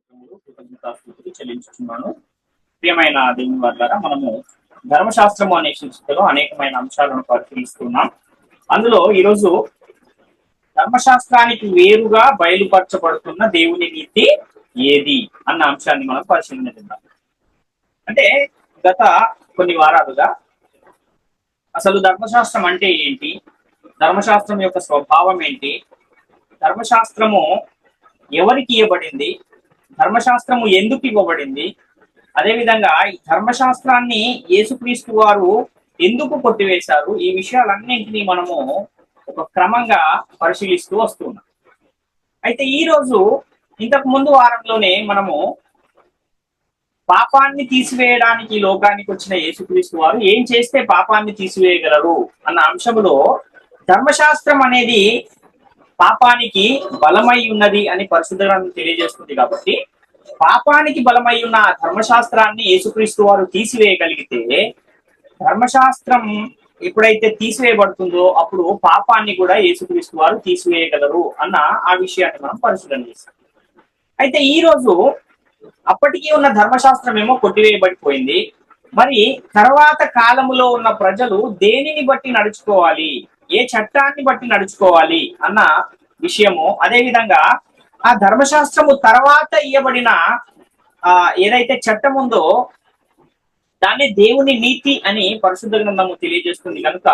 స్తోత్రములు కృతజ్ఞతాస్తుతులు చెల్లించుచున్నాను. ప్రియమైన దేవుని వర్లారా, మనము ధర్మశాస్త్రము అనే శీర్షికలో అనేకమైన అంశాలను పరిశీలిస్తున్నాం. అందులో ఈరోజు ధర్మశాస్త్రానికి వేరుగా బయలుపరచబడుతున్న దేవుని నీతి ఏది అన్న అంశాన్ని మనం పరిశీలిద్దాం. అంటే గత కొన్ని వారాలుగా అసలు ధర్మశాస్త్రం అంటే ఏంటి, ధర్మశాస్త్రం యొక్క స్వభావం ఏంటి, ధర్మశాస్త్రము ఎవరికి ఇవ్వబడింది, ధర్మశాస్త్రము ఎందుకు ఇవ్వబడింది, అదేవిధంగా ఈ ధర్మశాస్త్రాన్ని యేసుక్రీస్తు వారు ఎందుకు కొట్టివేశారు, ఈ విషయాలన్నింటినీ మనము ఒక క్రమంగా పరిశీలిస్తూ వస్తున్నాం. అయితే ఈ రోజు ఇంతకు ముందు వారంలోనే మనము పాపాన్ని తీసివేయడానికి లోకానికి వచ్చిన యేసుక్రీస్తు వారు ఏం చేస్తే పాపాన్ని తీసివేయగలరు అన్న అంశంలో ధర్మశాస్త్రం అనేది పాపానికి బలమై ఉన్నది అని పరిశుద్ధ గ్రంథం తెలియజేస్తుంది. కాబట్టి పాపానికి బలమై ఉన్న ధర్మశాస్త్రాన్ని యేసుక్రీస్తు వారు తీసివేయగలిగితే, ధర్మశాస్త్రం ఎప్పుడైతే తీసివేయబడుతుందో అప్పుడు పాపాన్ని కూడా యేసుక్రీస్తు వారు తీసివేయగలరు అన్న ఆ విషయాన్ని మనం పరిశీలన చేస్తాం. అయితే ఈ రోజు అప్పటికీ ఉన్న ధర్మశాస్త్రం ఏమో కొట్టివేయబడిపోయింది. మరి తర్వాత కాలములో ఉన్న ప్రజలు దేనిని బట్టి నడుచుకోవాలి, ఏ చట్టాన్ని బట్టి నడుచుకోవాలి అన్న విషయము, అదే విధంగా ఆ ధర్మశాస్త్రము తర్వాత ఇయ్యబడిన ఏదైతే చట్టం ఉందో దాన్ని దేవుని నీతి అని పరిశుద్ధ గ్రంథము తెలియజేస్తుంది. కనుక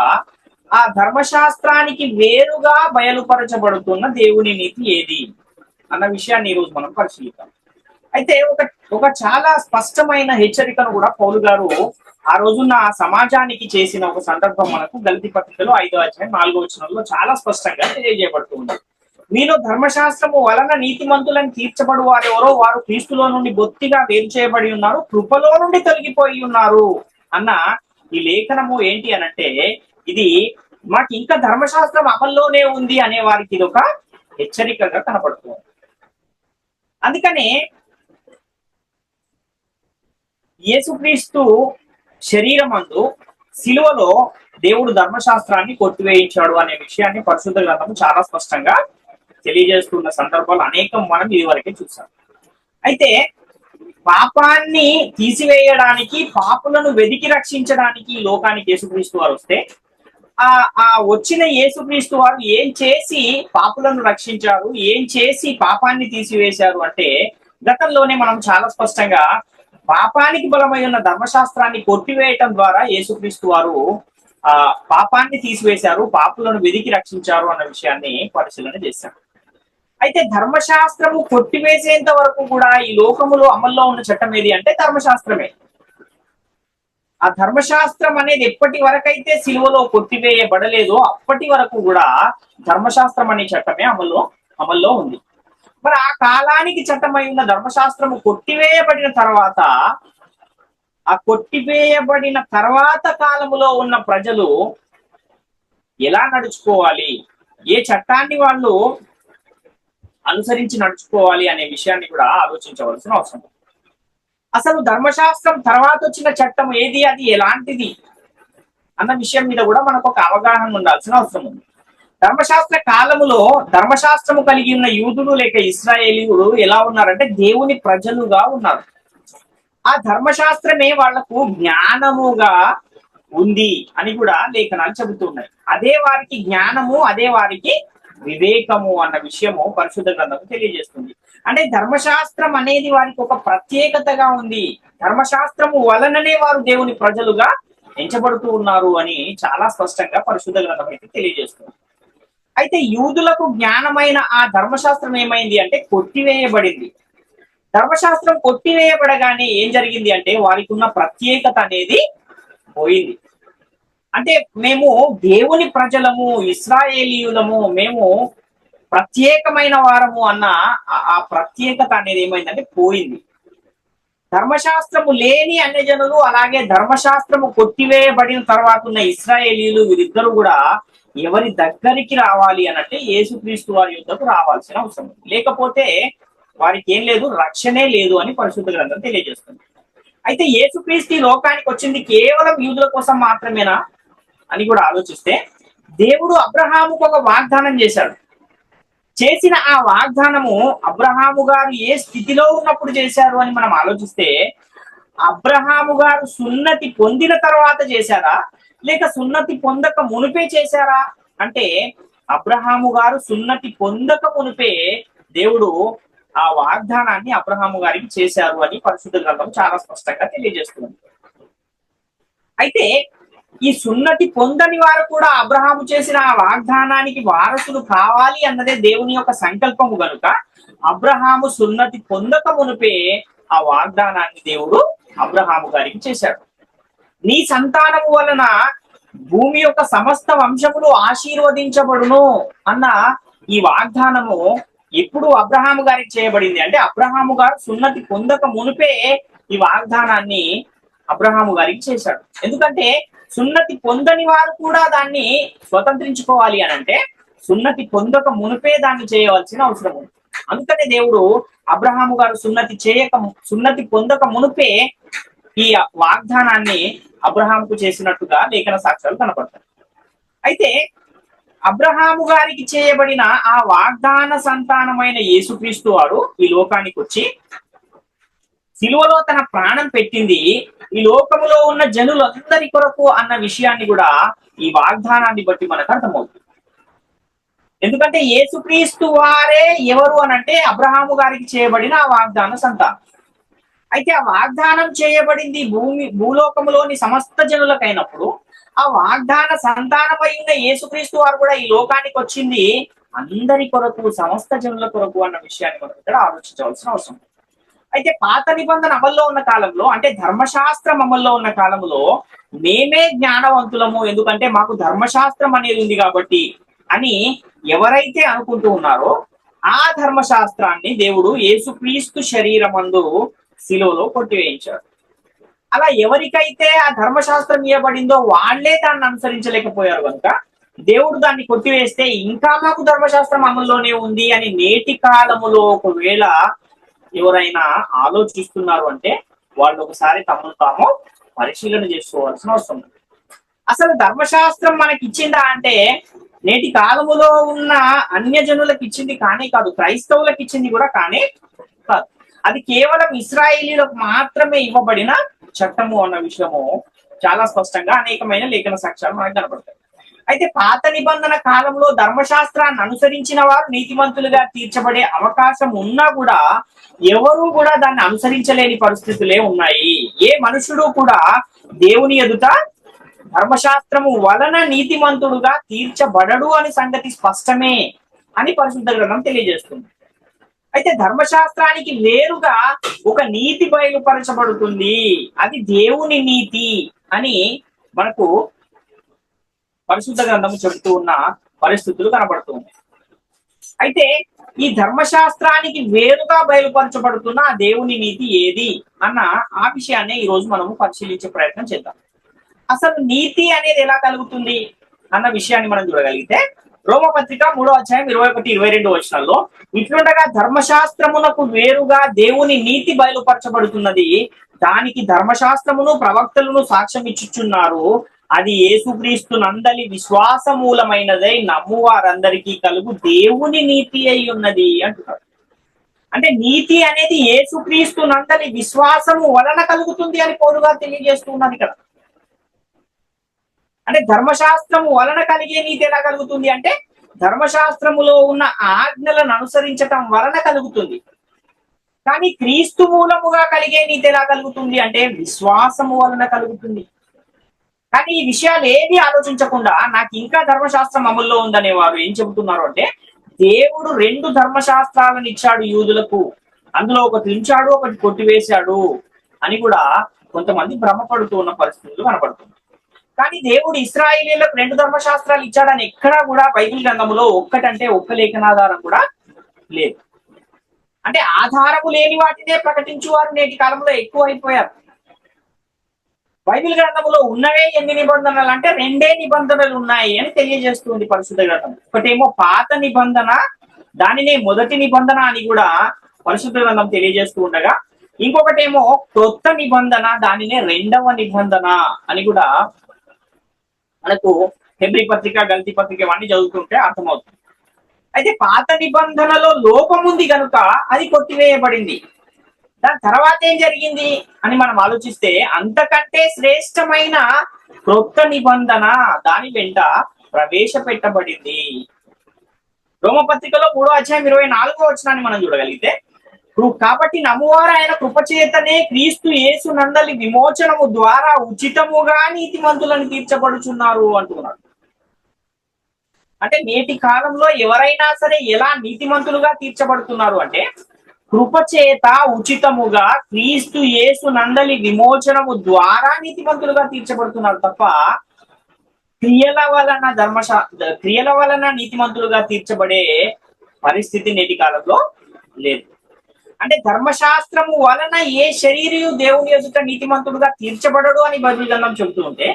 ఆ ధర్మశాస్త్రానికి వేరుగా బయలుపరచబడుతున్న దేవుని నీతి ఏది అన్న విషయాన్ని ఈరోజు మనం పరిశీలిద్దాం. అయితే ఒక చాలా స్పష్టమైన హెచ్చరికను కూడా పౌలు గారు ఆ రోజున సమాజానికి చేసిన ఒక సందర్భం మనకు గలతీ పత్రికలో 5వ అధ్యాయం 4వ వచనంలో చాలా స్పష్టంగా తెలియజేయబడుతుంది. మీలో ధర్మశాస్త్రము వలన నీతిమంతులను తీర్చబడు వారు ఎవరో వారు క్రీస్తులో నుండి బొత్తిగా వేరు చేయబడి ఉన్నారు, కృపలో నుండి తొలగిపోయి ఉన్నారు అన్న ఈ లేఖనము ఏంటి అనంటే, ఇది మాకు ఇంకా ధర్మశాస్త్రం అమల్లోనే ఉంది అనే వారికి ఇది ఒక హెచ్చరికగా కనపడుతుంది. అందుకనే యేసుక్రీస్తు శరీరమందు శిలువలో దేవుడు ధర్మశాస్త్రాన్ని కొట్టివేయించాడు అనే విషయాన్ని పరిశుద్ధ గ్రంథము చాలా స్పష్టంగా తెలియజేస్తున్న సందర్భాలు అనేకం మనం ఇదివరకే చూసాం. అయితే పాపాన్ని తీసివేయడానికి, పాపులను వెదికి రక్షించడానికి ఈ లోకానికి యేసుక్రీస్తు వారు వస్తే, ఆ వచ్చిన యేసుక్రీస్తు వారు ఏం చేసి పాపులను రక్షించారు, ఏం చేసి పాపాన్ని తీసివేశారు అంటే, గతంలోనే మనం చాలా స్పష్టంగా పాపానికి బలమై ఉన్న ధర్మశాస్త్రాన్ని కొట్టివేయటం ద్వారా యేసుక్రీస్తు వారు పాపాన్ని తీసివేశారు, పాపులను వెదికి రక్షించారు అన్న విషయాన్ని పరిశీలన చేశారు. అయితే ధర్మశాస్త్రము కొట్టివేసేంత వరకు కూడా ఈ లోకములో అమల్లో ఉన్న చట్టం ఏది అంటే ధర్మశాస్త్రమే. ఆ ధర్మశాస్త్రం అనేది ఎప్పటి వరకైతే సిలువలో కొట్టివేయబడలేదో అప్పటి వరకు కూడా ధర్మశాస్త్రం అనే చట్టమే అమల్లో ఉంది. మరి ఆ కాలానికి చట్టమై ఉన్న ధర్మశాస్త్రము కొట్టివేయబడిన తర్వాత, ఆ కొట్టివేయబడిన తర్వాత కాలములో ఉన్న ప్రజలు ఎలా నడుచుకోవాలి, ఏ చట్టాన్ని వాళ్ళు అనుసరించి నడుచుకోవాలి అనే విషయాన్ని కూడా ఆలోచించవలసిన అవసరం. అసలు ధర్మశాస్త్రం తర్వాత వచ్చిన చట్టం ఏది, అది ఎలాంటిది అన్న విషయం మీద కూడా మనకు ఒక అవగాహన ఉండాల్సిన అవసరం ఉంది. ధర్మశాస్త్ర కాలములో ధర్మశాస్త్రము కలిగి ఉన్న యూదులు లేక ఇశ్రాయేలీయులు ఎలా ఉన్నారంటే దేవుని ప్రజలుగా ఉన్నారు. ఆ ధర్మశాస్త్రమే వాళ్లకు జ్ఞానముగా ఉంది అని కూడా లేఖనాలు చెబుతున్నాయి. అదే వారికి జ్ఞానము, అదే వారికి వివేకము అన్న విషయము పరిశుద్ధ గ్రంథము తెలియజేస్తుంది. అంటే ధర్మశాస్త్రం అనేది వారికి ఒక ప్రత్యేకతగా ఉంది, ధర్మశాస్త్రము వలననే వారు దేవుని ప్రజలుగా ఎంచబడుతూ ఉన్నారు అని చాలా స్పష్టంగా పరిశుద్ధ గ్రంథం అయితే తెలియజేస్తుంది. అయితే యూదులకు జ్ఞానమైన ఆ ధర్మశాస్త్రం ఏమైంది అంటే కొట్టివేయబడింది. ధర్మశాస్త్రం కొట్టివేయబడగానే ఏం జరిగింది అంటే వారికి ఉన్న ప్రత్యేకత అనేది పోయింది. అంటే మేము దేవుని ప్రజలము, ఇశ్రాయేలీయులము, మేము ప్రత్యేకమైన వారము అన్న ఆ ప్రత్యేకత అనేది ఏమైందంటే పోయింది. ధర్మశాస్త్రము లేని అన్యజనులు, అలాగే ధర్మశాస్త్రము కొట్టివేయబడిన తర్వాత ఉన్న ఇశ్రాయేలీయులు, వీరిద్దరు కూడా ఎవరి దగ్గరికి రావాలి అనంటే యేసుక్రీస్తు వారి యుద్ధకు రావాల్సిన అవసరం, లేకపోతే వారికి ఏం లేదు, రక్షణే లేదు అని పరిశుద్ధ గ్రంథం తెలియజేస్తుంది. అయితే యేసుక్రీస్తు లోకానికి వచ్చింది కేవలం యూదుల కోసం మాత్రమేనా అని కూడా ఆలోచిస్తే, దేవుడు అబ్రహాముకు ఒక వాగ్దానం చేశాడు. చేసిన ఆ వాగ్దానము అబ్రహాము గారు ఏ స్థితిలో ఉన్నప్పుడు చేశారు అని మనం ఆలోచిస్తే, అబ్రహాము గారు సున్నతి పొందిన తర్వాత చేశారా, లేక సున్నతి పొందక మునిపే చేశారా అంటే, అబ్రహాము గారు సున్నతి పొందక మునిపే దేవుడు ఆ వాగ్దానాన్ని అబ్రహాము గారికి చేశారు అని పరిశుద్ధ గ్రంథం చాలా స్పష్టంగా తెలియజేస్తుంది. అయితే ఈ సున్నతి పొందని వారు కూడా అబ్రహాము చేసిన ఆ వాగ్దానానికి వారసులు కావాలి అన్నదే దేవుని యొక్క సంకల్పము గనుక, అబ్రహాము సున్నతి పొందక మునిపే ఆ వాగ్దానాన్ని దేవుడు అబ్రహాము గారికి చేశాడు. నీ సంతానము వలన భూమి యొక్క సమస్త వంశములు ఆశీర్వదించబడును అన్న ఈ వాగ్దానము ఎప్పుడు అబ్రహాము గారికి చేయబడింది అంటే, అబ్రహాము గారు సున్నతి పొందక మునిపే ఈ వాగ్దానాన్ని అబ్రహాము గారికి చేశాడు. ఎందుకంటే సున్నతి పొందని వారు కూడా దాన్ని స్వతంత్రించుకోవాలి అని అంటే, సున్నతి పొందక మునిపే దాన్ని చేయవలసిన అవసరం ఉంది. అందుకనే దేవుడు అబ్రహాము గారు సున్నతి పొందక మునిపే ఈ వాగ్దానాన్ని అబ్రహాముకు చేసినట్టుగా లేఖన సాక్ష్యాలు కనపడతాయి. అయితే అబ్రహాము గారికి చేయబడిన ఆ వాగ్దాన సంతానమైన యేసుక్రీస్తు వారు ఈ లోకానికి వచ్చి సిలువలో తన ప్రాణం పెట్టింది ఈ లోకములో ఉన్న జనులందరి కొరకు అన్న విషయాన్ని కూడా ఈ వాగ్దానాన్ని బట్టి మనకు అర్థమవుతుంది. ఎందుకంటే యేసుక్రీస్తు వారే ఎవరు అనంటే అబ్రహాము గారికి చేయబడిన ఆ వాగ్దాన సంతానం. అయితే ఆ వాగ్దానం చేయబడింది భూలోకములోని సమస్త జనులకైనప్పుడు, ఆ వాగ్దాన సంతానమై ఉన్న యేసుక్రీస్తు వారు కూడా ఈ లోకానికి వచ్చింది అందరి కొరకు, సమస్త జనుల కొరకు అన్న విషయాన్ని మనం ఇక్కడ ఆలోచించవలసిన అవసరం. అయితే పాత నిబంధన అమల్లో ఉన్న కాలంలో, అంటే ధర్మశాస్త్రం అమల్లో ఉన్న కాలంలో మేమే జ్ఞానవంతులము, ఎందుకంటే మాకు ధర్మశాస్త్రం అనేది ఉంది కాబట్టి అని ఎవరైతే అనుకుంటూ ఉన్నారో, ఆ ధర్మశాస్త్రాన్ని దేవుడు యేసుక్రీస్తు శరీరమందు శిలువలో కొట్టివేయించాడు. అలా ఎవరికైతే ఆ ధర్మశాస్త్రం ఇవ్వబడిందో వాళ్లే దాన్ని అనుసరించలేకపోయారు కనుక దేవుడు దాన్ని కొట్టివేస్తే ఇంకా మాకు ధర్మశాస్త్రం అమల్లోనే ఉంది అని నేటి కాలములో ఒకవేళ ఎవరైనా ఆలోచిస్తున్నారు అంటే, వాళ్ళు ఒకసారి తమను తాము పరిశీలన చేసుకోవాల్సిన అవసరం ఉంది. అసలు ధర్మశాస్త్రం మనకి ఇచ్చిందా అంటే, నేటి కాలములో ఉన్న అన్యజనులకు ఇచ్చింది కానే కాదు, క్రైస్తవులకు ఇచ్చింది కూడా కానే కాదు. అది కేవలం ఇశ్రాయేలీలకు మాత్రమే ఇవ్వబడిన చట్టము అన్న విషయము చాలా స్పష్టంగా అనేకమైన లేఖన సాక్ష్యాలు మనకు కనబడతాయి. అయితే పాత నిబంధన కాలంలో ధర్మశాస్త్రాన్ని అనుసరించిన వారు నీతిమంతులుగా తీర్చబడే అవకాశం ఉన్నా కూడా ఎవరు కూడా దాన్ని అనుసరించలేని పరిస్థితులే ఉన్నాయి. ఏ మనుషుడు కూడా దేవుని ఎదుట ధర్మశాస్త్రము వలన నీతిమంతుడుగా తీర్చబడడు అని సంగతి స్పష్టమే అని పరిశుద్ధ గ్రంథం తెలియజేస్తుంది. అయితే ధర్మశాస్త్రానికి వేరుగా ఒక నీతి బయలుపరచబడుతుంది, అది దేవుని నీతి అని మనకు పరిశుద్ధ గ్రంథము చెబుతూ ఉన్న పరిస్థితులు కనబడుతుంది. అయితే ఈ ధర్మశాస్త్రానికి వేరుగా బయలుపరచబడుతున్న ఆ దేవుని నీతి ఏది అన్న ఆ విషయాన్ని ఈ రోజు మనము పరిశీలించే ప్రయత్నం చేద్దాం. అసలు నీతి అనేది ఎలా కలుగుతుంది అన్న విషయాన్ని మనం చూడగలిగితే, రోమపత్రిక 3:21-22 వచనాల్లో, ఇట్లుండగా ధర్మశాస్త్రమునకు వేరుగా దేవుని నీతి బయలుపరచబడుతున్నది, దానికి ధర్మశాస్త్రమును ప్రవక్తలను సాక్ష్యం ఇచ్చుచున్నారు, అది యేసుక్రీస్తు నందలి విశ్వాస మూలమైనదై నమ్ము వారందరికీ కలుగు దేవుని నీతి అయి ఉన్నది అంటున్నారు. అంటే నీతి అనేది యేసుక్రీస్తు నందలి విశ్వాసము వలన కలుగుతుంది అని పౌలుగా తెలియజేస్తున్నది కదా. అంటే ధర్మశాస్త్రము వలన కలిగే నీతి ఎలా కలుగుతుంది అంటే, ధర్మశాస్త్రములో ఉన్న ఆజ్ఞలను అనుసరించటం వలన కలుగుతుంది. కానీ క్రీస్తు మూలముగా కలిగే నీతి ఎలా కలుగుతుంది అంటే, విశ్వాసము వలన కలుగుతుంది. కానీ ఈ విషయాలు ఏది ఆలోచించకుండా నాకు ఇంకా ధర్మశాస్త్రం అమల్లో ఉందనే వారు ఏం చెబుతున్నారు అంటే, దేవుడు 2 ధర్మశాస్త్రాలను ఇచ్చాడు యూదులకు, అందులో ఒకటి ఉంచాడు, ఒకటి కొట్టివేశాడు అని కూడా కొంతమంది భ్రమపడుతూ ఉన్న పరిస్థితులు కనపడుతుంది. కానీ దేవుడు ఇశ్రాయేలీయులకు 2 ధర్మశాస్త్రాలు ఇచ్చాడని ఎక్కడా కూడా బైబిల్ గ్రంథంలో ఒక్కటంటే ఒక్క లేఖనాధారం కూడా లేదు. అంటే ఆధారము లేని వాటినే ప్రకటించువారు నేటి కాలంలో ఎక్కువ అయిపోయారు. బైబిల్ గ్రంథంలో ఉన్నవే ఎన్ని నిబంధనలు అంటే 2 నిబంధనలు ఉన్నాయి అని తెలియజేస్తుంది పరిశుద్ధ గ్రంథం. ఒకటేమో పాత నిబంధన, దానినే మొదటి నిబంధన అని కూడా పరిశుద్ధ గ్రంథం తెలియజేస్తూ ఉండగా, ఇంకొకటేమో క్రొత్త నిబంధన, దానినే 2వ నిబంధన అని కూడా మనకు హెబ్రీ పత్రిక, గల్తీ పత్రిక ఇవన్నీ చదువుతుంటే అర్థమవుతుంది. అయితే పాత నిబంధనలో లోపం ఉంది కనుక అది కొట్టివేయబడింది. దాని తర్వాత ఏం జరిగింది అని మనం ఆలోచిస్తే, అంతకంటే శ్రేష్టమైన క్రొత్త నిబంధన దాని వెంట ప్రవేశపెట్టబడింది. రోమపత్రికలో 3:24 మనం చూడగలిగితే, కాబట్టి నమ్మువారు ఆయన కృపచేతనే క్రీస్తు యేసు నందలి విమోచనము ద్వారా ఉచితముగా నీతిమంతులను తీర్చబడుచున్నారు అంటున్నాడు. అంటే నేటి కాలంలో ఎవరైనా సరే ఎలా నీతిమంతులుగా తీర్చబడుతున్నారు అంటే, కృపచేత ఉచితముగా క్రీస్తు యేసు నందలి విమోచనము ద్వారా నీతిమంతులుగా తీర్చబడుతున్నారు తప్ప క్రియల వలన నీతిమంతులుగా తీర్చబడే పరిస్థితి నేటి కాలంలో లేదు. అంటే ధర్మశాస్త్రము వలన ఏ శరీరయు దేవుని ఎదుట నీతిమంతుడుగా తీర్చబడడు అని బైబిల్ గ్రంథం చెబుతూ ఉంటే,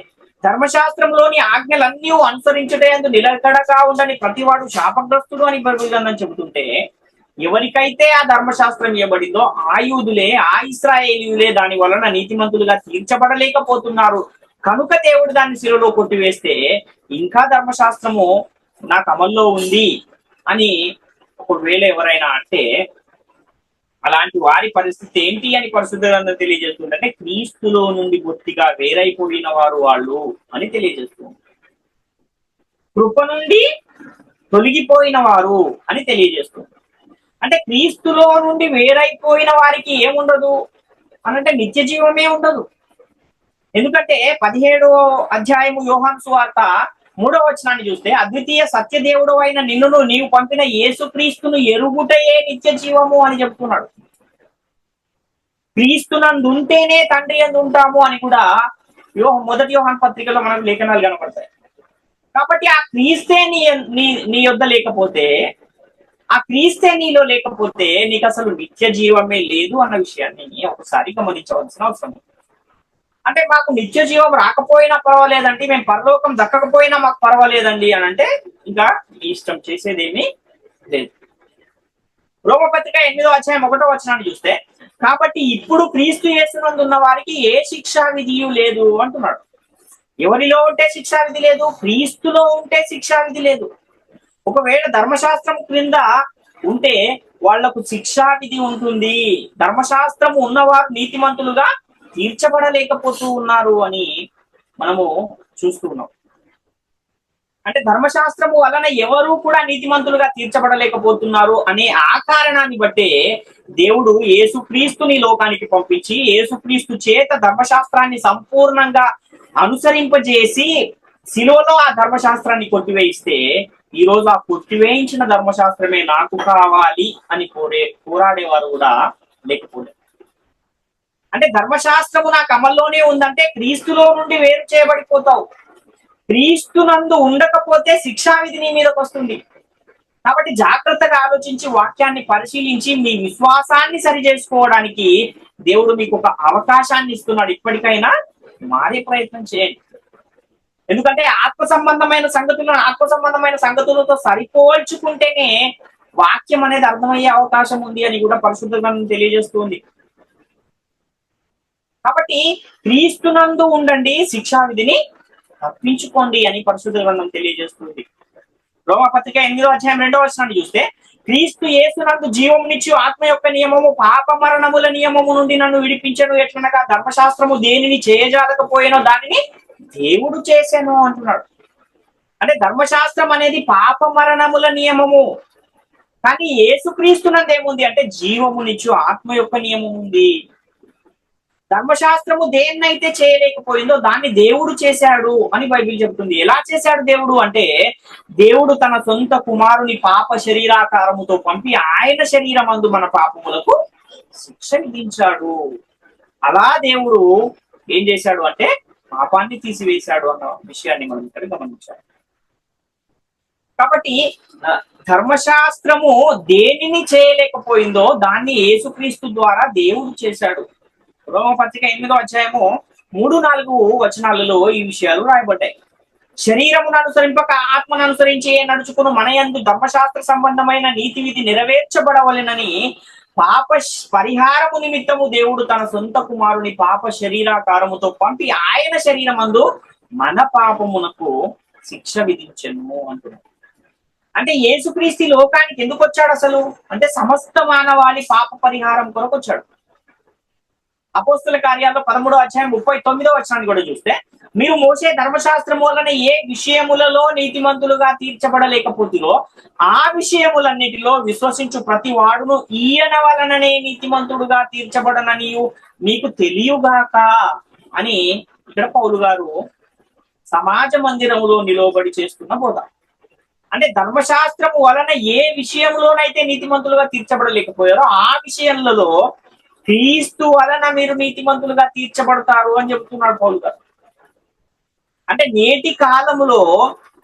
ధర్మశాస్త్రంలోని ఆజ్ఞలన్నీ అనుసరించటందు నిలకడగా ఉండని ప్రతివాడు శాపగ్రస్తుడు అని బైబిల్ గ్రంథం చెబుతుంటే, ఎవరికైతే ఆ ధర్మశాస్త్రం ఇవ్వబడిందో ఆ యూదులే, ఆ ఇశ్రాయేలీయులే దాని వలన నీతిమంతులుగా తీర్చబడలేకపోతున్నారు. కనుక దేవుడు దాన్ని శిలువలో కొట్టివేస్తే, ఇంకా ధర్మశాస్త్రము నాకు అమల్లో ఉంది అని ఒకవేళ ఎవరైనా అంటే, అలాంటి వారి పరిస్థితి ఏంటి అని పరిశుద్ధ గ్రంథం తెలియజేస్తుందంటే, క్రీస్తులో నుండి బొత్తిగా వేరైపోయిన వారు వాళ్ళు అని తెలియజేస్తుంది. కృప నుండి తొలగిపోయిన వారు అని తెలియజేస్తుంది. అంటే క్రీస్తులో నుండి వేరైపోయిన వారికి ఏముండదు అనంటే నిత్య జీవమే ఉండదు. ఎందుకంటే 17వ అధ్యాయము యోహాను సువార్త 3వ వచనాన్ని చూస్తే, అద్వితీయ సత్యదేవుడు అయిన నిన్నును నీవు పంపిన యేసుక్రీస్తును ఎరుగుటయే నిత్య జీవము అని చెప్తున్నాడు. క్రీస్తునందుంటేనే తండ్రి యందు ఉంటాము అని కూడా మొదటి యోహాను పత్రికలో మనకు లేఖనాలు కనపడతాయి. కాబట్టి ఆ క్రీస్తే నీ యొద్ద లేకపోతే, ఆ క్రీస్తే నీలో లేకపోతే నీకు అసలు నిత్య జీవమే లేదు అన్న విషయాన్ని ఒకసారి గమనించవలసిన అవసరం. అంటే మాకు నిత్య జీవం రాకపోయినా పర్వాలేదండి, మేము పరలోకం దక్కకపోయినా మాకు పర్వాలేదండి అని అంటే ఇంకా ఇష్టం చేసేదేమీ లేదు. రోమపత్రిక 8వ అధ్యాయం 1వ వచనాన్ని చూస్తే, కాబట్టి ఇప్పుడు క్రీస్తు యేసునందు ఉన్న వారికి ఏ శిక్షా విధియు లేదు అంటున్నాడు. ఎవరిలో ఉంటే శిక్షా విధి లేదు? క్రీస్తులో ఉంటే శిక్షా విధి లేదు. ఒకవేళ ధర్మశాస్త్రం క్రింద ఉంటే వాళ్లకు శిక్షా విధి ఉంటుంది. ధర్మశాస్త్రం ఉన్నవారు నీతిమంతులుగా తీర్చబడలేకపోతూ ఉన్నారు అని మనము చూస్తూ ఉన్నాం. అంటే ధర్మశాస్త్రము వలన ఎవరు కూడా నీతిమంతులుగా తీర్చబడలేకపోతున్నారు అనే ఆ కారణాన్ని బట్టే దేవుడు యేసుక్రీస్తుని లోకానికి పంపించి, యేసుక్రీస్తు చేత ధర్మశాస్త్రాన్ని సంపూర్ణంగా అనుసరింపజేసి శిలువలో ఆ ధర్మశాస్త్రాన్ని కొట్టివేయిస్తే, ఈ రోజు ఆ కొట్టివేయించిన ధర్మశాస్త్రమే నాకు కావాలి అని పోరాడేవారు కూడా లేకపోలేదు. అంటే ధర్మశాస్త్రము నాకు అమల్లోనే ఉందంటే క్రీస్తులో నుండి వేరు చేయబడిపోతావు. క్రీస్తునందు ఉండకపోతే శిక్షా విధి నీ మీదకి వస్తుంది. కాబట్టి జాగ్రత్తగా ఆలోచించి వాక్యాన్ని పరిశీలించి మీ విశ్వాసాన్ని సరి చేసుకోవడానికి దేవుడు మీకు ఒక అవకాశాన్ని ఇస్తున్నాడు. ఇప్పటికైనా మారే ప్రయత్నం చేయండి. ఎందుకంటే ఆత్మ సంబంధమైన సంగతులతో సరిపోల్చుకుంటేనే వాక్యం అనేది అర్థమయ్యే అవకాశం ఉంది అని కూడా పరిశుద్ధ గ్రంథం తెలియజేస్తుంది. కాబట్టి క్రీస్తునందు ఉండండి, శిక్షా విధిని తప్పించుకోండి అని పరిశుద్ధ గ్రంథం తెలియజేస్తుంది. రోమపత్రిక 8వ అధ్యాయం 2వ వచనాన్ని చూస్తే, క్రీస్తు యేసునందు జీవమునిచ్చు ఆత్మ యొక్క నియమము పాప మరణముల నియమము నుండి నన్ను విడిపించను. ఎట్లనగా ధర్మశాస్త్రము దేనిని చేయజాలకపోయినో దానిని దేవుడు చేశాను అంటున్నాడు. అంటే ధర్మశాస్త్రం అనేది పాప మరణముల నియమము, కానీ యేసుక్రీస్తునందు ఏముంది అంటే జీవమునిచ్చు ఆత్మ యొక్క నియమం ఉంది. ధర్మశాస్త్రము దేన్నైతే చేయలేకపోయిందో దాన్ని దేవుడు చేశాడు అని బైబిల్ చెబుతుంది. ఎలా చేశాడు దేవుడు అంటే, దేవుడు తన సొంత కుమారుని పాప శరీరాకారముతో పంపి ఆయన శరీరమందు మన పాపములకు శిక్ష విధించాడు. అలా దేవుడు ఏం చేశాడు అంటే పాపాన్ని తీసివేశాడు అన్న విషయాన్ని మనం ఇక్కడ గమనించాలి. కాబట్టి ధర్మశాస్త్రము దేనిని చేయలేకపోయిందో దాన్ని యేసుక్రీస్తు ద్వారా దేవుడు చేశాడు. రోమపత్రిక 8వ అధ్యాయము 3-4 వచనాలలో ఈ విషయాలు రాయబడ్డాయి. శరీరమును అనుసరింపక ఆత్మను అనుసరించి నడుచుకుని మన యందు ధర్మశాస్త్ర సంబంధమైన నీతి విధి నెరవేర్చబడవలెనని పాప పరిహారము నిమిత్తము దేవుడు తన సొంత కుమారుని పాప శరీరాకారముతో పంపి ఆయన శరీరమందు మన పాపమునకు శిక్ష విధించెను అంటున్నాడు. అంటే యేసుక్రీస్తు ఈ లోకానికి ఎందుకు వచ్చాడు అసలు అంటే సమస్త మానవాళి పాప పరిహారం కొరకు వచ్చాడు. అపోస్తుల కార్యాల్లో 13 అధ్యాయం 39 కూడా చూస్తే, మీరు మోసే ధర్మశాస్త్రం వలన ఏ విషయములలో నీతిమంతులుగా తీర్చబడలేకపోతుందో ఆ విషయములన్నిటిలో విశ్వసించు ప్రతి వాడును ఈయన వలననే నీతిమంతుడుగా తీర్చబడననియు మీకు తెలియగాక అని ఇక్కడ పౌలు గారు సమాజ మందిరములో నిలవబడి చేస్తున్న బోధ. అంటే ధర్మశాస్త్రము వలన ఏ విషయంలోనైతే నీతిమంతులుగా తీర్చబడలేకపోయారో ఆ విషయంలో క్రీస్తు వలన మీరు నీతిమంతులుగా తీర్చబడతారు అని చెప్తున్నాడు పౌలు గారు. అంటే నేటి కాలములో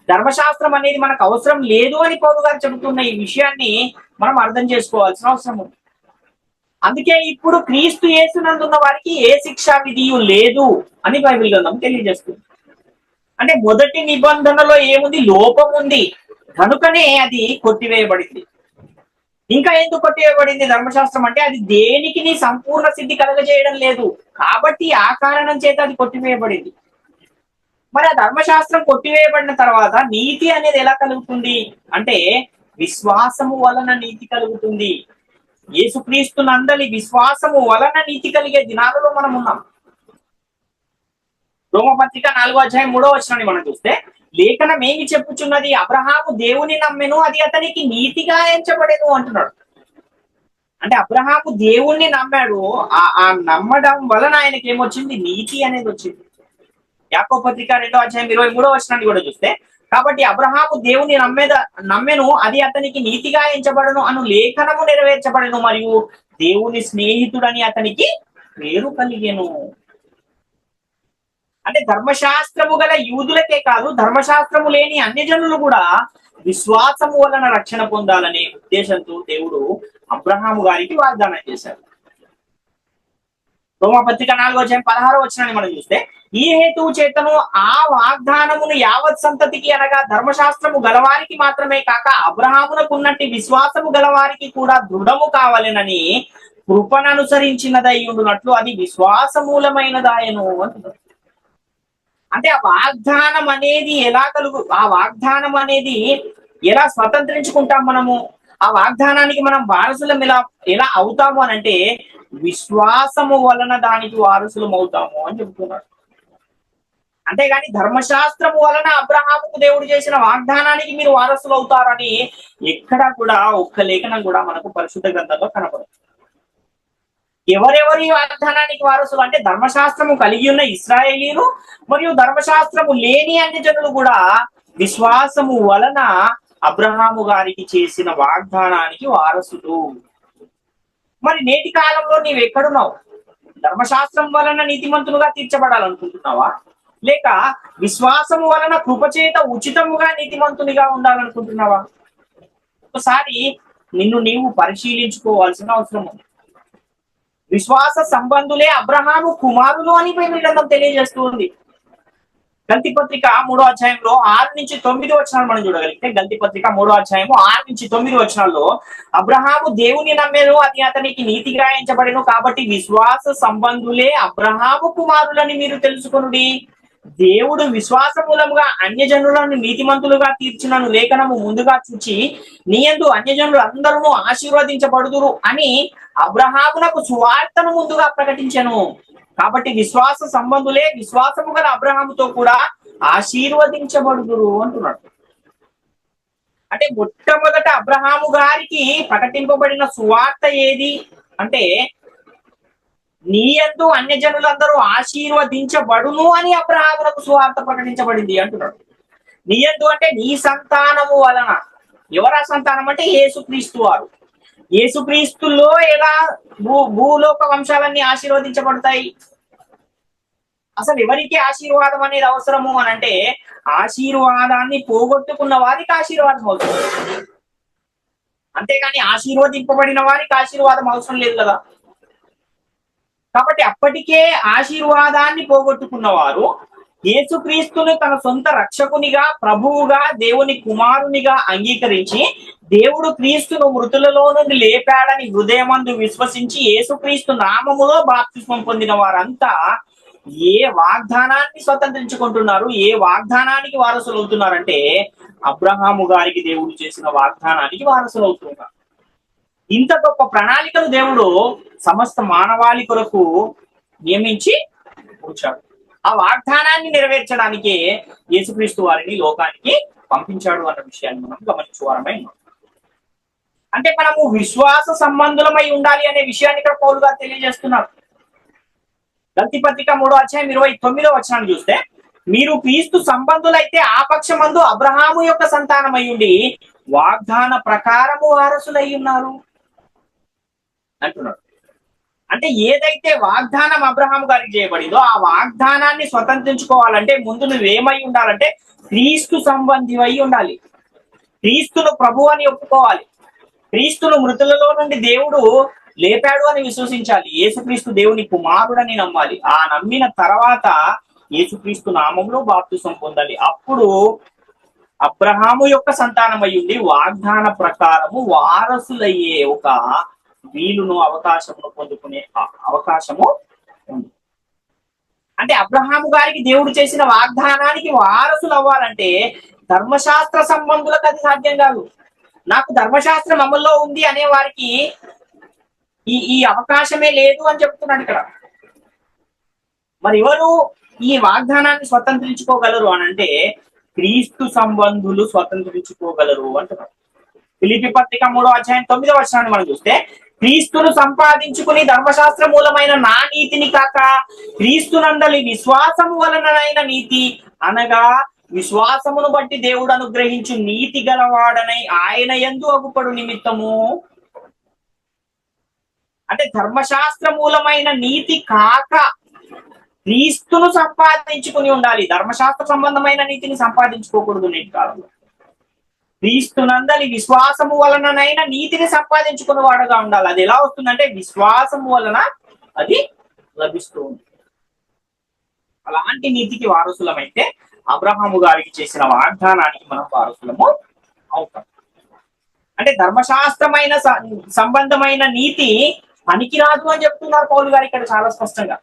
ధర్మశాస్త్రం అనేది మనకు అవసరం లేదు అని పౌలు గారు చెబుతున్న ఈ విషయాన్ని మనం అర్థం చేసుకోవాల్సిన అవసరం ఉంది. అందుకే ఇప్పుడు క్రీస్తు యేసునందున్న వారికి ఏ శిక్షా విధియు లేదు అని బైబిల్ గ్రంథం తెలియజేస్తుంది. అంటే మొదటి నిబంధనలో ఏముంది? లోపం ఉంది, కనుకనే అది కొట్టివేయబడింది. ఇంకా ఎందుకు కొట్టివేయబడింది ధర్మశాస్త్రం అంటే అది దేనికి నీ సంపూర్ణ సిద్ధి కలగజేయడం లేదు కాబట్టి ఆ కారణం చేత అది కొట్టివేయబడింది. మరి ఆ ధర్మశాస్త్రం కొట్టివేయబడిన తర్వాత నీతి అనేది ఎలా కలుగుతుంది అంటే విశ్వాసము వలన నీతి కలుగుతుంది. యేసుక్రీస్తు నందలి విశ్వాసము వలన నీతి కలిగే దినాలలో మనం ఉన్నాం. రోమపత్రిక 4 అధ్యాయం 3 మనం చూస్తే, లేఖనం ఏమి చెప్పుచున్నది? అబ్రహాము దేవుని నమ్మెను, అది అతనికి నీతిగా ఎంచబడెను అంటున్నాడు. అంటే అబ్రహాము దేవుణ్ణి నమ్మాడు, ఆ నమ్మడం వలన ఆయనకి ఏమొచ్చింది? నీతి అనేది వచ్చింది. యాకోబు పత్రిక 2 అధ్యాయం 23 కూడా చూస్తే, కాబట్టి అబ్రహాము దేవుని నమ్మెను, అది అతనికి నీతిగా ఎంచబడను అను లేఖనము నెరవేర్చబడను, మరియు దేవుని స్నేహితుడని అతనికి పేరు కలిగెను. అంటే ధర్మశాస్త్రము గల యూదులకే కాదు, ధర్మశాస్త్రము లేని అన్య జనులు కూడా విశ్వాసము వలన రక్షణ పొందాలనే ఉద్దేశంతో దేవుడు అబ్రహాము గారికి వాగ్దానం చేశాడు. రోమపత్రిక 4 అధ్యాయం 16 మనం చూస్తే, ఈ హేతువు చేతను ఆ వాగ్దానమును యావత్ సంతతికి అనగా ధర్మశాస్త్రము గలవారికి మాత్రమే కాక అబ్రహామునకు ఉన్నట్టి విశ్వాసము గలవారికి కూడా దృఢము కావాలనని కృపను అనుసరించినదై ఉండునట్లు అది విశ్వాసమూలమైనదాయను అంటున్నారు. అంటే ఆ వాగ్దానం అనేది ఆ వాగ్దానం అనేది ఎలా స్వతంత్రించుకుంటాం మనము? ఆ వాగ్దానానికి మనం వారసులం ఎలా అవుతాము అని అంటే విశ్వాసము వలన దానికి వారసులం అవుతాము అని చెబుతున్నాడు. అంతేగాని ధర్మశాస్త్రము వలన అబ్రహాముకు దేవుడు చేసిన వాగ్దానానికి మీరు వారసులు అవుతారని ఎక్కడా కూడా ఒక్క లేఖనం కూడా మనకు పరిశుద్ధ గ్రంథంలో కనపడదు. ఎవరెవరి వాగ్దానానికి వారసులు అంటే ధర్మశాస్త్రము కలిగి ఉన్న ఇశ్రాయేలీలు మరియు ధర్మశాస్త్రము లేని అన్య జనులు కూడా విశ్వాసము వలన అబ్రహాము గారికి చేసిన వాగ్దానానికి వారసులు. మరి నేటి కాలంలో నీవు ఎక్కడున్నావు? ధర్మశాస్త్రం వలన నీతిమంతులుగా తీర్చబడాలనుకుంటున్నావా, లేక విశ్వాసము వలన కృపచేత ఉచితముగా నీతిమంతునిగా ఉండాలనుకుంటున్నావా? ఒకసారి నిన్ను నీవు పరిశీలించుకోవాల్సిన అవసరం ఉంది. విశ్వాస సంబంధులే అబ్రహాము కుమారులు అని బైబిల్ గ్రంథం తెలియజేస్తుంది. గల్తీ పత్రిక 3 అధ్యాయంలో 6-9 మనం చూడగలిగితే, గల్తీ పత్రిక 3 అధ్యాయం 6-9 అబ్రహాము దేవుని నమ్మెను, అది అతనికి నీతిగా ఎంచబడెను, కాబట్టి విశ్వాస సంబంధులే అబ్రహాము కుమారులని మీరు తెలుసుకొనుడి. దేవుడు విశ్వాస మూలముగా అన్యజనులను నీతిమంతులుగా తీర్చినను లేఖనము ముందుగా చూచి నీయందు అన్యజనులు అందరూ ఆశీర్వదించబడుదురు అని అబ్రహామునకు సువార్తను ముందుగా ప్రకటించెను. కాబట్టి విశ్వాస సంబంధులే విశ్వాసము గల అబ్రహాముతో కూడా ఆశీర్వదించబడుదురు అంటున్నాడు. అంటే మొట్టమొదట అబ్రహాము గారికి ప్రకటింపబడిన సువార్త ఏది అంటే నీయందు అన్యజనులందరూ ఆశీర్వదించబడును అని అబ్రహామునకు సువార్త ప్రకటించబడింది అంటున్నాడు. నీయందు అంటే నీ సంతానము వలన. ఎవరా సంతానం అంటే యేసుక్రీస్తు వారు. యేసుక్రీస్తులో ఎలా భూలోక వంశాలన్నీ ఆశీర్వదించబడతాయి? అసలు ఎవరికి ఆశీర్వాదం అనేది అవసరము అని అంటే ఆశీర్వాదాన్ని పోగొట్టుకున్న వారికి ఆశీర్వాదం అవుతుంది, అంతేగాని ఆశీర్వదింపబడిన వారికి ఆశీర్వాదం అవసరం లేదు కదా. కాబట్టి అప్పటికే ఆశీర్వాదాన్ని పోగొట్టుకున్నవారు యేసుక్రీస్తును తన సొంత రక్షకునిగా, ప్రభువుగా, దేవుని కుమారునిగా అంగీకరించి దేవుడు క్రీస్తును మృతులలో నుండి లేపాడని హృదయమందు విశ్వసించి యేసుక్రీస్తు నామములో బాప్తిస్మం పొందిన వారంతా ఏ వాగ్దానాన్ని స్వతంత్రించుకుంటున్నారు, ఏ వాగ్దానానికి వారసులు అవుతున్నారంటే అబ్రహాము గారికి దేవుడు చేసిన వాగ్దానానికి వారసులు అవుతున్నారు. ఇంత గొప్ప ప్రణాళికను దేవుడు సమస్త మానవాళి కొరకు నియమించి ఉంచాడు. ఆ వాగ్దానాన్ని నెరవేర్చడానికే యేసుక్రీస్తు వారిని లోకానికి పంపించాడు అన్న విషయాన్ని మనం గమనించువారమై ఉన్నాం. అంటే మనము విశ్వాస సంబంధులమై ఉండాలి అనే విషయాన్ని ఇక్కడ పౌలు గారు తెలియజేస్తున్నారు. గలతీ పత్రిక 3:29 చూస్తే, మీరు క్రీస్తు సంబంధులైతే ఆ పక్షమందు అబ్రహాము యొక్క సంతానమై ఉండి వాగ్దాన ప్రకారము వారసులై ఉన్నారు అంటున్నాడు. అంటే ఏదైతే వాగ్దానం అబ్రహాం గారికి చేయబడిందో ఆ వాగ్దానాన్ని స్వతంత్రించుకోవాలంటే ముందు నువ్వేమై ఉండాలంటే క్రీస్తు సంబంధి అయి ఉండాలి. క్రీస్తును ప్రభు అని ఒప్పుకోవాలి. క్రీస్తును మృతులలో నుండి దేవుడు లేపాడు అని విశ్వసించాలి. యేసుక్రీస్తు దేవుని కుమారుడని నమ్మాలి. ఆ నమ్మిన తర్వాత యేసుక్రీస్తు నామంలో బాప్తిసం పొందాలి. అప్పుడు అబ్రహాము యొక్క సంతానం అయ్యుండి వాగ్దాన ప్రకారము వారసులయ్యే ఒక వీలును అవకాశమును పొందుకునే అవకాశము ఉంది. అంటే అబ్రహాము గారికి దేవుడు చేసిన వాగ్దానానికి వారసులు అవ్వాలంటే ధర్మశాస్త్ర సంబంధులకు అది సాధ్యం కాదు. నాకు ధర్మశాస్త్రం అమల్లో ఉంది అనే వారికి ఈ అవకాశమే లేదు అని చెప్తున్నాడు ఇక్కడ. మరి ఎవరు ఈ వాగ్దానాన్ని స్వతంత్రించుకోగలరు అని అంటే క్రీస్తు సంబంధులు స్వతంత్రించుకోగలరు అంటున్నారు. ఫిలిప్పీ పత్రిక 3:9 మనం చూస్తే, క్రీస్తును సంపాదించుకుని ధర్మశాస్త్ర మూలమైన నా నీతిని కాక క్రీస్తునందలి విశ్వాసము వలనైన నీతి అనగా విశ్వాసమును బట్టి దేవుడు అనుగ్రహించు నీతి గలవాడనై ఆయన యందు అగుపడు నిమిత్తము. అంటే ధర్మశాస్త్ర మూలమైన నీతి కాక క్రీస్తును సంపాదించుకుని ఉండాలి. ధర్మశాస్త్ర సంబంధమైన నీతిని సంపాదించుకోకూడదు నేటి కాలంలో. క్రీస్తునందలి విశ్వాసము వలననైనా నీతిని సంపాదించుకున్న వాడుగా ఉండాలి. అది ఎలా వస్తుందంటే విశ్వాసము వలన అది లభిస్తూ ఉంది. అలాంటి నీతికి వారసులమైతే అబ్రహాము గారికి చేసిన వాగ్దానానికి మనం వారసులము అవుతాం. అంటే ధర్మశాస్త్రమైన సంబంధమైన నీతి పనికిరాదు అని చెప్తున్నారు పౌలు గారు ఇక్కడ చాలా స్పష్టంగా.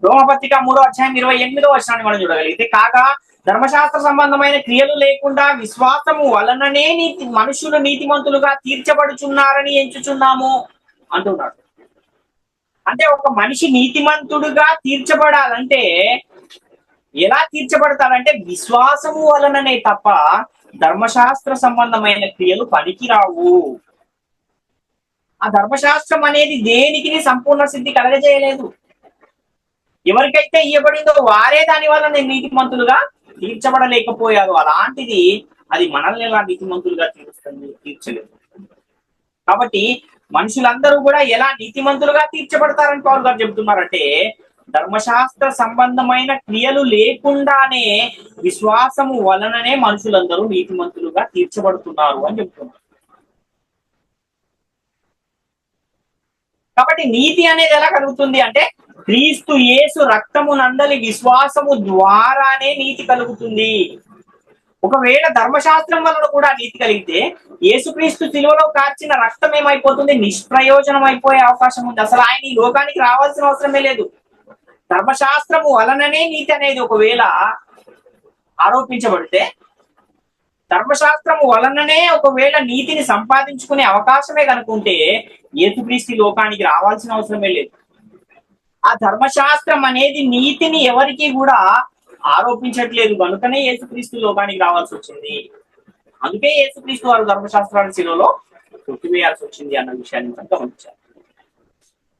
రోమపత్రిక 3:28 మనం చూడగలిగితే, కాగా ధర్మశాస్త్ర సంబంధమైన క్రియలు లేకుండా విశ్వాసము వలననే మనుషులు నీతిమంతులుగా తీర్చబడుచున్నారని ఎంచుచున్నాము అంటున్నాడు. అంటే ఒక మనిషి నీతిమంతుడుగా తీర్చబడాలంటే ఎలా తీర్చబడతారంటే విశ్వాసము వలననే తప్ప ధర్మశాస్త్ర సంబంధమైన క్రియలు పనికిరావు. ఆ ధర్మశాస్త్రం అనేది దేనికి సంపూర్ణ సిద్ధి కలగజేయలేదు. ఎవరికైతే ఇవ్వబడిందో వారే దాని వల్ల నీతిమంతులుగా తీర్చబడలేకపోయారు. అలాంటిది అది మనల్ని ఎలా నీతిమంతులుగా తీర్చలేదు. కాబట్టి మనుషులందరూ కూడా ఎలా నీతిమంతులుగా తీర్చబడతారని పౌలు గారు చెబుతున్నారంటే ధర్మశాస్త్ర సంబంధమైన క్రియలు లేకుండానే విశ్వాసము వలననే మనుషులందరూ నీతిమంతులుగా తీర్చబడుతున్నారు అని చెప్తున్నారు. కాబట్టి నీతి అనేది ఎలా కలుగుతుంది అంటే క్రీస్తు యేసు రక్తము నందలి విశ్వాసము ద్వారానే నీతి కలుగుతుంది. ఒకవేళ ధర్మశాస్త్రం వలన కూడా నీతి కలిగితే యేసుక్రీస్తు శిలువలో కార్చిన రక్తం ఏమైపోతుంది? నిష్ప్రయోజనం అయిపోయే అవకాశం ఉంది. అసలు ఆయన ఈ లోకానికి రావాల్సిన అవసరమే లేదు. ధర్మశాస్త్రము వలననే నీతి అనేది ఒకవేళ ఆరోపించబడితే, ధర్మశాస్త్రము వలననే ఒకవేళ నీతిని సంపాదించుకునే అవకాశమే కనుకుంటే యేసుక్రీస్తు లోకానికి రావాల్సిన అవసరమే లేదు. ఆ ధర్మశాస్త్రం అనేది నీతిని ఎవరికి కూడా ఆరోపించట్లేదు కనుకనే యేసుక్రీస్తు లోకానికి రావాల్సి వచ్చింది. అందుకే యేసుక్రీస్తు వారు ధర్మశాస్త్రాన్ని శిలువలో కొట్టివేయాల్సి వచ్చింది అన్న విషయాన్ని మనం గమనించాలి.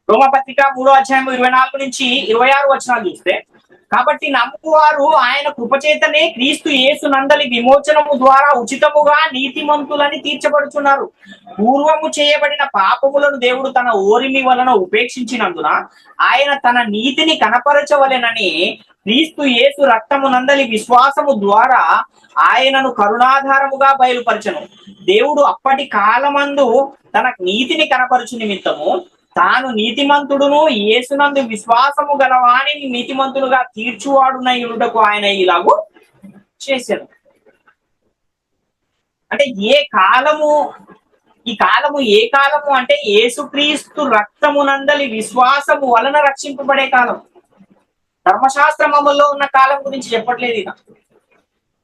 రోమపత్రిక 3:24-26 చూస్తే, కాబట్టి నమ్మువారు ఆయన కృపచేతనే క్రీస్తు యేసు నందలి విమోచనము ద్వారా ఉచితముగా నీతిమంతులని తీర్చబడుచున్నారు. పూర్వము చేయబడిన పాపములను దేవుడు తన ఓరిమి వలన ఉపేక్షించినందున ఆయన తన నీతిని కనపరచవలెనని క్రీస్తు యేసు రక్తము నందలి విశ్వాసము ద్వారా ఆయనను కరుణాధారముగా బయలుపరచను. దేవుడు అప్పటి కాలమందు తన నీతిని కనపరచు నిమిత్తము తాను నీతిమంతుడును యేసునందు విశ్వాసము గలవాణిని నీతిమంతులుగా తీర్చువాడునయుటకు ఆయన ఇలాగూ చేశాడు. అంటే ఈ కాలము ఏ కాలము అంటే యేసుక్రీస్తు రక్తమునందలి విశ్వాసము వలన రక్షింపబడే కాలం. ధర్మశాస్త్రం అమల్లో ఉన్న కాలం గురించి చెప్పట్లేదు. ఇక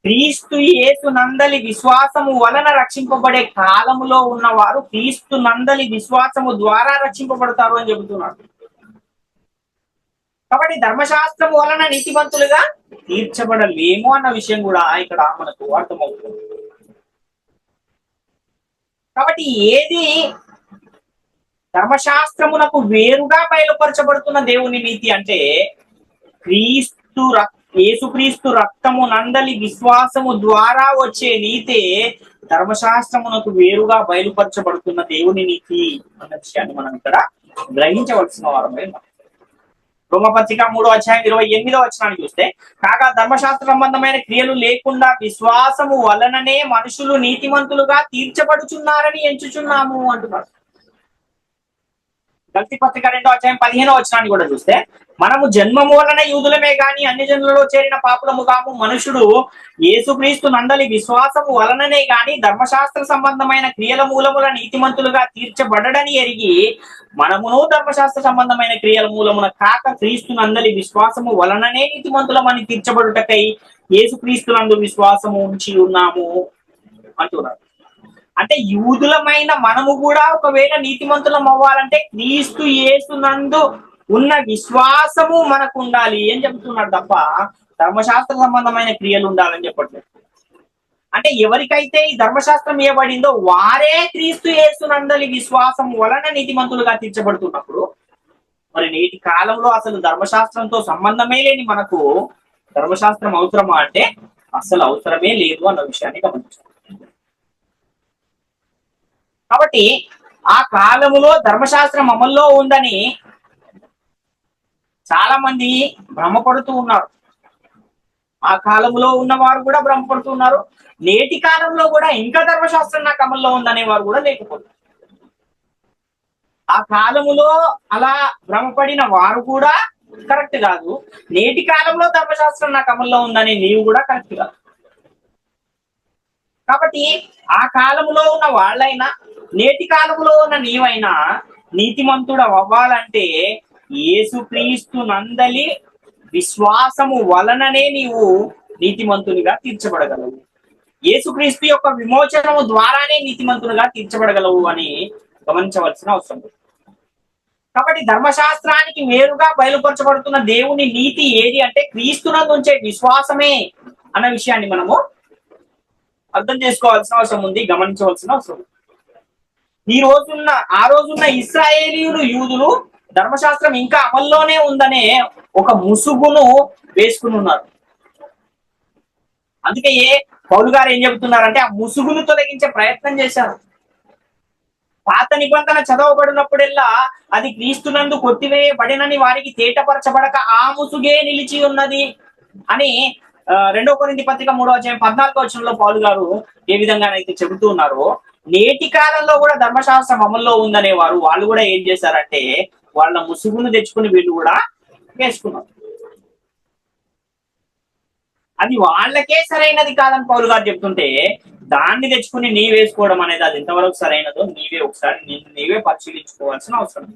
క్రీస్తు యేసు నందలి విశ్వాసము వలన రక్షింపబడే కాలములో ఉన్నవారు క్రీస్తు నందలి విశ్వాసము ద్వారా రక్షింపబడతారు అని చెబుతున్నాడు. కాబట్టి ధర్మశాస్త్రము వలన నీతిమంతులుగా తీర్చబడలేము అన్న విషయం కూడా ఇక్కడ మనకు అర్థమవుతుంది. కాబట్టి ఏది ధర్మశాస్త్రమునకు వేరుగా బయలుపరచబడుతున్న దేవుని నీతి అంటే యేసుక్రీస్తు రక్తము నందలి విశ్వాసము ద్వారా వచ్చే నీతే ధర్మశాస్త్రమునకు వేరుగా బయలుపరచబడుతున్న దేవుని నీతి అన్న విషయాన్ని మనం ఇక్కడ గ్రహించవలసిన వారమే. రోమపత్రిక 3:28 చూస్తే, కాగా ధర్మశాస్త్ర సంబంధమైన క్రియలు లేకుండా విశ్వాసము వలననే మనుషులు నీతిమంతులుగా తీర్చబడుచున్నారని ఎంచుచున్నాము అంటున్నారు. గలతీ పత్రిక 2:15 కూడా చూస్తే, మనము జన్మము వలన యూదులమే గాని అన్ని జనులలో చేరిన పాపులము కాము, మనుషుడు యేసుక్రీస్తు నందలి విశ్వాసము వలననే గాని ధర్మశాస్త్ర సంబంధమైన క్రియల మూలముల నీతిమంతులుగా తీర్చబడడని ఎరిగి మనమును ధర్మశాస్త్ర సంబంధమైన క్రియల మూలమున కాక క్రీస్తు నందలి విశ్వాసము వలననే నీతిమంతులమని తీర్చబడుటకై యేసుక్రీస్తు నందు విశ్వాసము ఉంచి ఉన్నాము అంటున్నారు. అంటే యూదులమైన మనము కూడా ఒకవేళ నీతిమంతులం అవ్వాలంటే క్రీస్తు యేసునందు ఉన్న విశ్వాసము మనకు ఉండాలి అని చెప్తున్నాడు తప్ప ధర్మశాస్త్ర సంబంధమైన క్రియలు ఉండాలని చెప్పట్లేదు. అంటే ఎవరికైతే ఈ ధర్మశాస్త్రం ఇవ్వబడిందో వారే క్రీస్తు యేసునందలి విశ్వాసం వలన నీతిమంతులుగా తీర్చబడుతున్నప్పుడు మరి నేటి కాలంలో అసలు ధర్మశాస్త్రంతో సంబంధమే లేని మనకు ధర్మశాస్త్రం అవసరమా అంటే అసలు అవసరమే లేదు అన్న విషయాన్ని గమనించాలి. కాబట్టి ఆ కాలములో ధర్మశాస్త్రం అమల్లో ఉందని చాలా మంది భ్రమపడుతూ ఉన్నారు. ఆ కాలంలో ఉన్నవారు కూడా భ్రమపడుతూ ఉన్నారు. నేటి కాలంలో కూడా ఇంకా ధర్మశాస్త్రం నాకు అమల్లో ఉందనే వారు కూడా లేకపోతారు. ఆ కాలములో అలా భ్రమపడిన వారు కూడా కరెక్ట్ కాదు. నేటి కాలంలో ధర్మశాస్త్రం నాకు అమల్లో ఉందని నీవు కూడా కరెక్ట్ కాదు. కాబట్టి ఆ కాలంలో ఉన్న వాళ్ళైనా నేటి కాలంలో ఉన్న నీవైనా నీతిమంతుడు అవ్వాలంటే యేసుక్రీస్తు నందలి విశ్వాసము వలననే నీవు నీతిమంతునిగా తీర్చబడగలవు. యేసుక్రీస్తు యొక్క విమోచనము ద్వారానే నీతిమంతునిగా తీర్చబడగలవు అని గమనించవలసిన అవసరం. కాబట్టి ధర్మశాస్త్రానికి వేరుగా బయలుపరచబడుతున్న దేవుని నీతి ఏది అంటే క్రీస్తునందు ఉంచే విశ్వాసమే అన్న విషయాన్ని మనము అర్థం చేసుకోవాల్సిన అవసరం ఉంది, గమనించవలసిన అవసరం ఉంది. ఆ రోజున్న ఇశ్రాయేలీయులు యూదులు ధర్మశాస్త్రం ఇంకా అమల్లోనే ఉందనే ఒక ముసుగును వేసుకుని ఉన్నారు. అందుకే పౌలు గారు ఏం చెబుతున్నారంటే ఆ ముసుగును తొలగించే ప్రయత్నం చేశారు. పాత నిబంధన చదవబడినప్పుడెల్లా అది క్రీస్తునందు కొట్టివేయబడినని వారికి తేటపరచబడక ఆ ముసుగే నిలిచి ఉన్నది అని 2 కొరింథీ పత్రిక 3:14 పౌలు గారు ఏ విధంగానైతే చెబుతూ ఉన్నారో, నేటి కాలంలో కూడా ధర్మశాస్త్రం అమల్లో ఉందనే వాళ్ళు కూడా ఏం చేశారంటే వాళ్ళ ముసుగును తెచ్చుకుని వీళ్ళు కూడా వేసుకున్నారు. అది వాళ్ళకే సరైనది కాదని పౌలు గారు చెప్తుంటే దాన్ని తెచ్చుకుని నీ వేసుకోవడం అనేది అది ఎంతవరకు సరైనదో నీవే ఒకసారి నీవే పరిశీలించుకోవాల్సిన అవసరం.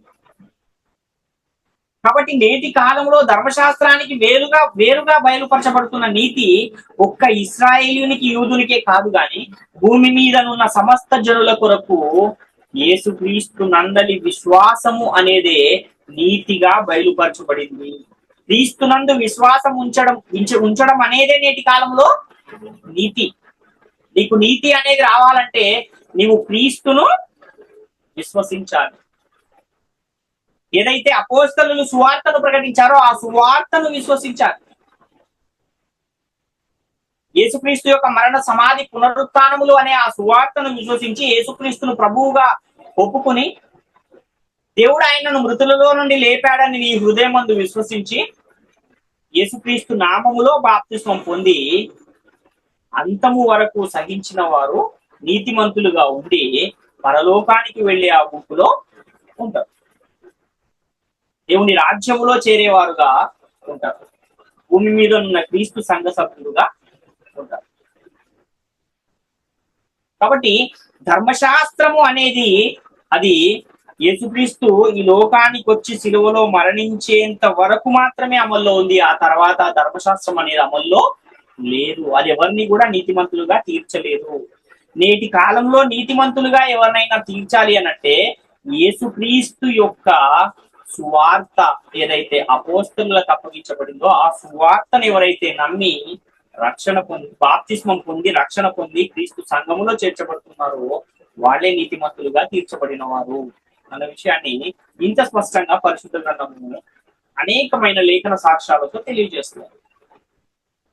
కాబట్టి నేటి కాలంలో ధర్మశాస్త్రానికి వేరుగా బయలుపరచబడుతున్న నీతి ఒక్క ఇశ్రాయేలునికి యూదునికే కాదు గాని భూమి మీదనున్న సమస్త జనుల కొరకు యేసుక్రీస్తు నందలి విశ్వాసము అనేదే నీతిగా బయలుపరచబడింది. క్రీస్తునందు విశ్వాసం ఉంచడం అనేదే నేటి కాలంలో నీతి. నీకు నీతి అనేది రావాలంటే నీవు క్రీస్తును విశ్వసించాలి. ఏదైతే అపోస్తలులు సువార్తను ప్రకటించారో ఆ సువార్తను విశ్వసించాలి. యేసుక్రీస్తు యొక్క మరణ సమాధి పునరుత్థానములు అనే ఆ సువార్తను విశ్వసించి యేసుక్రీస్తును ప్రభువుగా ఒప్పుకొని దేవుడు ఆయనను మృతులలో నుండి లేపాడని నీ హృదయమందు విశ్వసించి యేసుక్రీస్తు నామములో బాప్తిస్మం పొంది అంతము వరకు సహించిన వారు నీతిమంతులుగా ఉండి పరలోకానికి వెళ్ళే ఆ గుంపులో ఉంటారు. దేవుని రాజ్యములో చేరేవారుగా ఉంటారు. భూమి మీద ఉన్న క్రీస్తు సంఘ సభ్యులుగా ఉంటారు. కాబట్టి ధర్మశాస్త్రము అనేది అది యేసుక్రీస్తు ఈ లోకానికి వచ్చి సిలువలో మరణించేంత వరకు మాత్రమే అమల్లో ఉంది. ఆ తర్వాత ధర్మశాస్త్రం అనేది అమల్లో లేదు. అది ఎవరిని కూడా నీతిమంతులుగా తీర్చలేదు. నేటి కాలంలో నీతిమంతులుగా ఎవరినైనా తీర్చాలి అనంటే యేసుక్రీస్తు యొక్క సువార్త ఏదైతే అపోస్తలులకు అప్పగించబడిందో ఆ సువార్తను ఎవరైతే నమ్మి రక్షణ పొంది బాప్తిస్మం పొంది రక్షణ పొంది క్రీస్తు సంఘములో చేర్చబడుతున్నారో వాళ్ళే నీతిమంతులుగా తీర్చబడిన వారు అన్న విషయాన్ని ఇంత స్పష్టంగా పరిశుద్ధ గ్రంథము అనేకమైన లేఖన సాక్ష్యాలతో తెలియజేస్తున్నారు.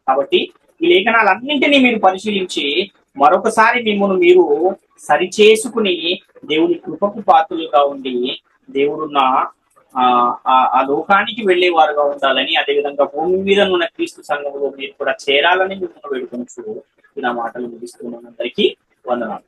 కాబట్టి ఈ లేఖనాలన్నింటినీ మీరు పరిశీలించి మరొకసారి మిమ్మల్ని మీరు సరిచేసుకుని దేవుని కృపకు పాత్రలుగా ఉండి దేవుడున్న ఆ లోకానికి వెళ్ళేవారుగా ఉండాలని, అదేవిధంగా భూమి మీద ఉన్న క్రీస్తు సంఘంలో మీరు కూడా చేరాలని మిమ్మల్ని వేడుకొంచు ఇలా మాటలు ముగిస్తున్నాను. అందరికీ వందనాలు.